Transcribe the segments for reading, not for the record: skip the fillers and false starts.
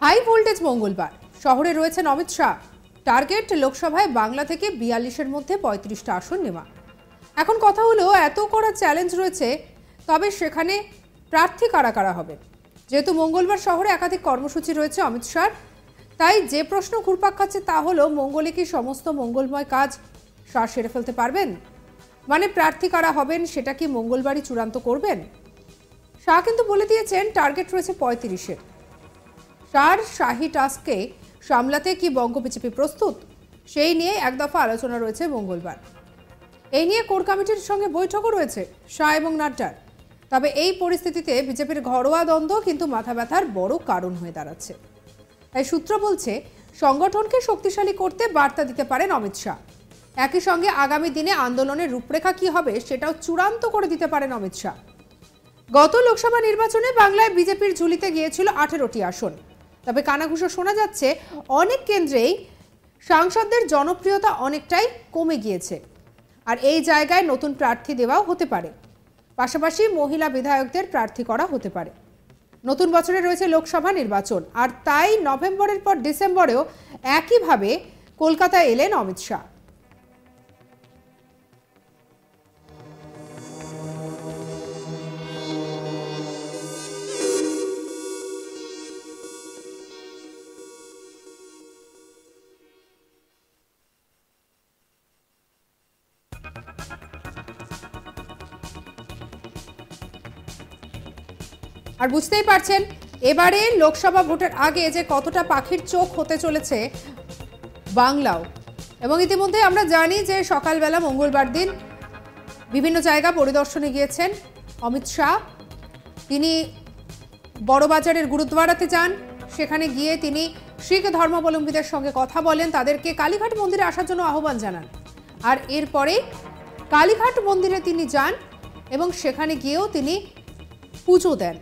High voltage মঙ্গলবার শহরে রয়েছেন অমিত শাহ। টার্গেট লোকসভায় বাংলা থেকে 42-এর মধ্যে 35টা আসন নেওয়া। এখন কথা হলো, এত কড়া চ্যালেঞ্জ রয়েছে, তবে সেখানে প্রার্থী কারা কারা হবে। যেহেতু মঙ্গলবার শহরে একাধিক কর্মসূচি রয়েছে অমিত শাহর, তাই যে প্রশ্ন ঘুরপাক খাচ্ছে তা হলো, মঙ্গলে কি সমস্ত মঙ্গলময় কাজ শাহ সেরে ফেলতে পারবেন? মানে প্রার্থী কারা হবেন সেটা কি মঙ্গলবারই চূড়ান্ত করবেন? শাহ কিন্তু বলে দিয়েছেন টার্গেট রয়েছে 35-এর। শাহর শাহী টাস্ককে সামলাতে কি বঙ্গ বিজেপি প্রস্তুত, সেই নিয়ে এক দফা আলোচনা রয়েছে মঙ্গলবার। এই নিয়ে কোর কমিটির সঙ্গে বৈঠকও রয়েছে শাহ এবং নাড্ডার। তবে এই পরিস্থিতিতে বিজেপির ঘরোয়া দ্বন্দ্ব কিন্তু মাথা ব্যথার বড় কারণ হয়ে দাঁড়াচ্ছে। তাই সূত্র বলছে, সংগঠনকে শক্তিশালী করতে বার্তা দিতে পারেন অমিত শাহ। একই সঙ্গে আগামী দিনে আন্দোলনের রূপরেখা কি হবে সেটাও চূড়ান্ত করে দিতে পারেন অমিত শাহ। গত লোকসভা নির্বাচনে বাংলায় বিজেপির ঝুলিতে গিয়েছিল 18টি আসন। তবে কানাঘুষো শোনা যাচ্ছে, অনেক কেন্দ্রেই সাংসদদের জনপ্রিয়তা অনেকটাই কমে গিয়েছে, আর এই জায়গায় নতুন প্রার্থী দেওয়াও হতে পারে। পাশাপাশি মহিলা বিধায়কদের প্রার্থী করা হতে পারে। নতুন বছরে রয়েছে লোকসভা নির্বাচন, আর তাই নভেম্বরের পর ডিসেম্বরেও একইভাবে কলকাতায় এলেন অমিত শাহ। আর বুঝতেই পারছেন এবারে লোকসভা ভোটের আগে যে কতটা পাখির চোখ হতে চলেছে বাংলাও। এবং ইতিমধ্যে আমরা জানি যে সকালবেলা মঙ্গলবার দিন বিভিন্ন জায়গা পরিদর্শনে গিয়েছেন অমিত শাহ। তিনি বড়বাজারের গুরুদ্বারাতে যান, সেখানে গিয়ে তিনি শিখ ধর্মাবলম্বীদের সঙ্গে কথা বলেন, তাদেরকে কালীঘাট মন্দিরে আসার জন্য আহ্বান জানান। আর এরপরে কালীঘাট মন্দিরে তিনি যান এবং সেখানে গিয়েও তিনি পুজো দেন।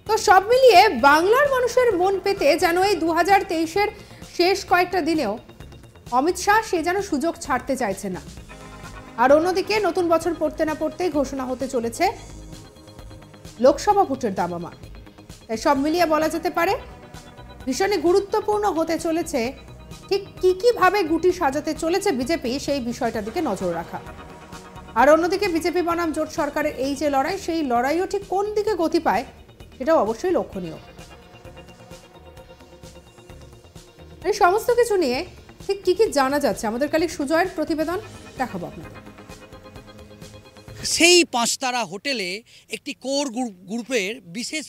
তো সব মিলিয়ে বাংলার মানুষের মন পেতে যেন এই 2023-এর শেষ কয়েকটা দিনেও অমিত শাহ সে যেন সুযোগ ছাড়তে চাইছে না। আর অন্যদিকে নতুন বছর পড়তে না পড়তেই ঘোষণা হতে চলেছে লোকসভা ভোটের দামামা। তাই সব মিলিয়ে বলা যেতে পারে ভীষণই গুরুত্বপূর্ণ হতে চলেছে ঠিক কিভাবে গুটি সাজাতে চলেছে বিজেপি, সেই বিষয়টার দিকে নজর রাখা। আর অন্যদিকে বিজেপি বনাম জোট সরকারের এই যে লড়াই, সেই লড়াইও ঠিক কোন দিকে গতি পায় সেটাও অবশ্যই লক্ষণীয়। এই সমস্ত কিছু নিয়ে ঠিক কি জানা যাচ্ছে আমাদের কালিক সুজয়ের প্রতিবেদন দেখাবো আপনাদের। সেই পাঁচতারা হোটেলে একটি কোর গ্রুপের বিশেষ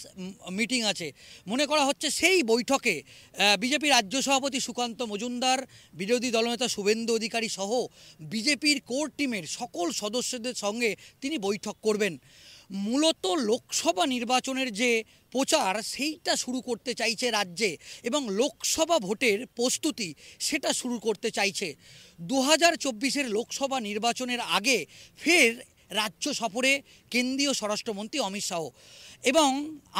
মিটিং আছে। মনে করা হচ্ছে সেই বৈঠকে বিজেপি রাজ্য সভাপতি সুকান্ত মজুমদার, বিরোধী দলনেতা শুভেন্দু অধিকারী সহ বিজেপির কোর টিমের সকল সদস্যদের সঙ্গে তিনি বৈঠক করবেন। মূলত লোকসভা নির্বাচনের যে প্রচার সেইটা শুরু করতে চাইছে রাজ্যে, এবং লোকসভা ভোটের প্রস্তুতি সেটা শুরু করতে চাইছে। 2024-এর লোকসভা নির্বাচনের আগে ফের রাজ্য সফরে কেন্দ্রীয় স্বরাষ্ট্রমন্ত্রী অমিত শাহ। এবং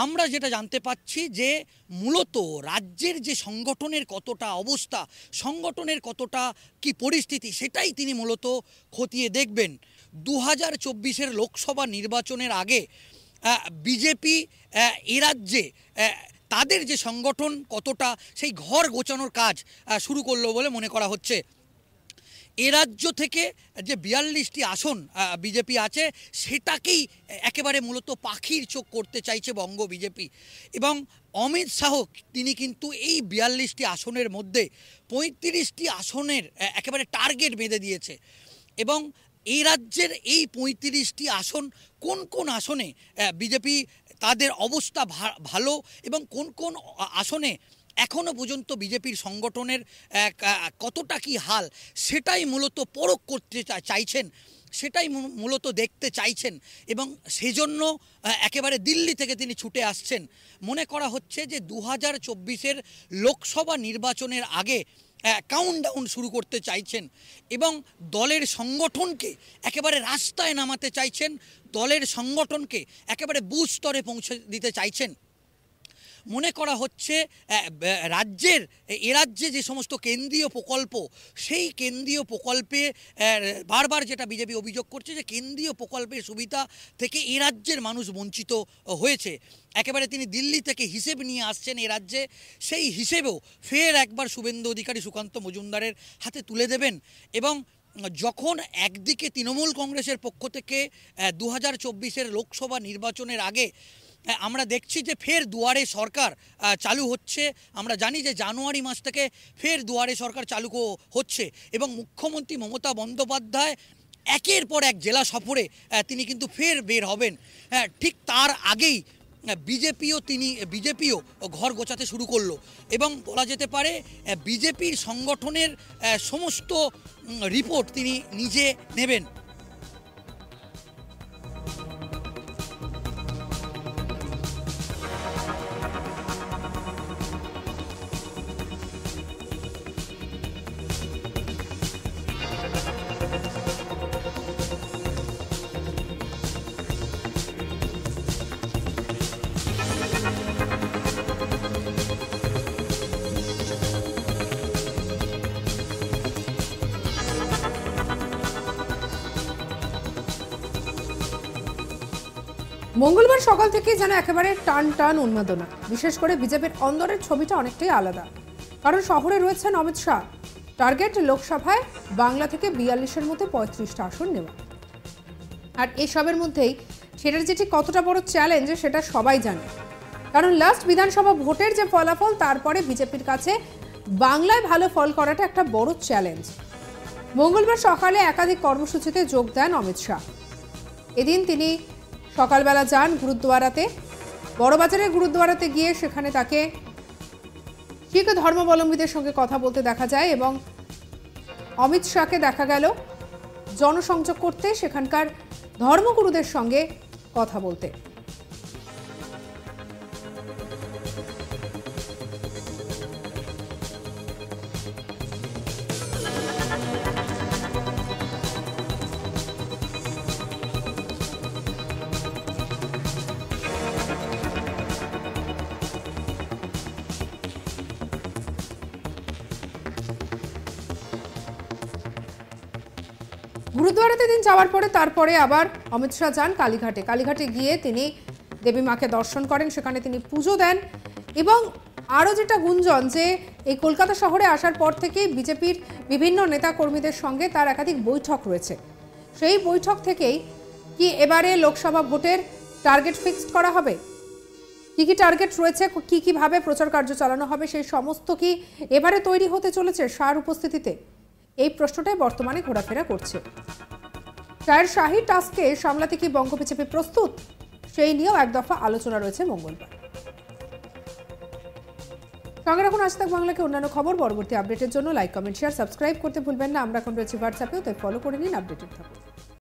আমরা যেটা জানতে পাচ্ছি যে মূলত রাজ্যের যে সংগঠনের কতটা অবস্থা, সংগঠনের কতটা কি পরিস্থিতি, সেটাই তিনি মূলত খতিয়ে দেখবেন। 2024-এর লোকসভা নির্বাচনের আগে বিজেপি এ রাজ্যে তাদের যে সংগঠন কতটা সেই ঘর গোছানোর কাজ শুরু করলো বলে মনে করা হচ্ছে। এ রাজ্য থেকে যে 42টি আসন বিজেপি আছে সেটাকেই একেবারে মূলত পাখির চোখ করতে চাইছে বঙ্গ বিজেপি। এবং অমিত শাহ তিনি কিন্তু এই 42টি আসনের মধ্যে 35টি আসনের একেবারে টার্গেট বেঁধে দিয়েছে। এবং এই রাজ্যের এই 35টি আসন কোন কোন আসনে বিজেপি তাদের অবস্থা ভালো এবং কোন কোন আসনে এখনও পর্যন্ত বিজেপির সংগঠনের কতটা কি হাল, সেটাই মূলত পরখ করতে চাইছেন, সেটাই মূলত দেখতে চাইছেন। এবং সেজন্য একেবারে দিল্লি থেকে তিনি ছুটে আসছেন। মনে করা হচ্ছে যে 2024-এর লোকসভা নির্বাচনের আগে কাউন্টডাউন শুরু করতে চাইছেন এবং দলের সংগঠনকে একেবারে রাস্তায় নামাতে চাইছেন, দলের সংগঠনকে একেবারে বুথ স্তরে পৌঁছে দিতে চাইছেন। মনে করা হচ্ছে এ রাজ্যে যে সমস্ত কেন্দ্রীয় প্রকল্প, সেই কেন্দ্রীয় প্রকল্পে বারবার যেটা বিজেপি অভিযোগ করছে যে কেন্দ্রীয় প্রকল্পের সুবিধা থেকে এ রাজ্যের মানুষ বঞ্চিত হয়েছে। একেবারে তিনি দিল্লি থেকে হিসেব নিয়ে আসছেন এ রাজ্যে, সেই হিসেবেও ফের একবার শুভেন্দু অধিকারী সুকান্ত মজুমদারের হাতে তুলে দেবেন। এবং যখন একদিকে তৃণমূল কংগ্রেসের পক্ষ থেকে 2024 লোকসভা নির্বাচনের আগে আমরা দেখছি যে ফের দুয়ারে সরকার চালু হচ্ছে, আমরা জানি যে জানুয়ারি মাস থেকে ফের দুয়ারে সরকার চালু হচ্ছে এবং মুখ্যমন্ত্রী মমতা বন্দ্যোপাধ্যায় একের পর এক জেলা সফরে তিনি কিন্তু ফের বের হবেন। ঠিক তার আগেই বিজেপিও ঘর গোছাতে শুরু করলো এবং বলা যেতে পারে বিজেপির সংগঠনের সমস্ত রিপোর্ট তিনি নিজে নেবেন। মঙ্গলবার সকাল থেকেই যেন একেবারে টান টান উন্মাদনা। বিশেষ করে বিজেপির অন্দরের ছবিটা অনেকটাই আলাদা, কারণ শহরে রয়েছেন অমিত শাহ। টার্গেট লোকসভায় বাংলা থেকে 42-এর মধ্যে 35টা আসন নেওয়া। আর এসবের মধ্যেই সেটার যে ঠিক কতটা বড় চ্যালেঞ্জ সেটা সবাই জানে, কারণ লাস্ট বিধানসভা ভোটের যে ফলাফল, তারপরে বিজেপির কাছে বাংলায় ভালো ফল করাটা একটা বড় চ্যালেঞ্জ। মঙ্গলবার সকালে একাধিক কর্মসূচিতে যোগ দেন অমিত শাহ। এদিন তিনি সকালবেলা যান গুরুদ্বারাতে, বড়বাজারের গুরুদ্বারাতে গিয়ে সেখানে তাকে শিখ ধর্মাবলম্বীদের সঙ্গে কথা বলতে দেখা যায় এবং অমিত শাহকে দেখা গেল জনসংযোগ করতে, সেখানকার ধর্মগুরুদের সঙ্গে কথা বলতে। গুরুদ্বারাতে দিন যাওয়ার পরে তারপরে আবার অমিত শাহ যান কালীঘাটে। কালীঘাটে গিয়ে তিনি দেবী মাকে দর্শন করেন, সেখানে তিনি পুজো দেন। এবং আরও যেটা গুঞ্জন যে এই কলকাতা শহরে আসার পর থেকেই বিজেপির বিভিন্ন নেতাকর্মীদের সঙ্গে তার একাধিক বৈঠক রয়েছে। সেই বৈঠক থেকেই কি এবারে লোকসভা ভোটের টার্গেট ফিক্সড করা হবে, কি টার্গেট রয়েছে, কিভাবে প্রচার কার্য চালানো হবে, সেই সমস্ত কি এবারে তৈরি হতে চলেছে শাহর উপস্থিতিতে? এই প্রশ্নটাই বর্তমানে ঘোরাফেরা করছে। শাহের শাহী টাস্কে সামলাতে কি বঙ্গ বিজেপি প্রস্তুত, সেই নিয়েও এক দফা আলোচনা রয়েছে মঙ্গলবার। সঙ্গে রাখুন আজ তাক বাংলাকে অন্যান্য খবর। পরবর্তী আপডেটের জন্য লাইক, কমেন্ট, শেয়ার, সাবস্ক্রাইব করতে ভুলবেন না। আমরা এখন রয়েছি হোয়াটসঅ্যাপেও, তাই ফলো করে নিন, আপডেটেড থাকুন।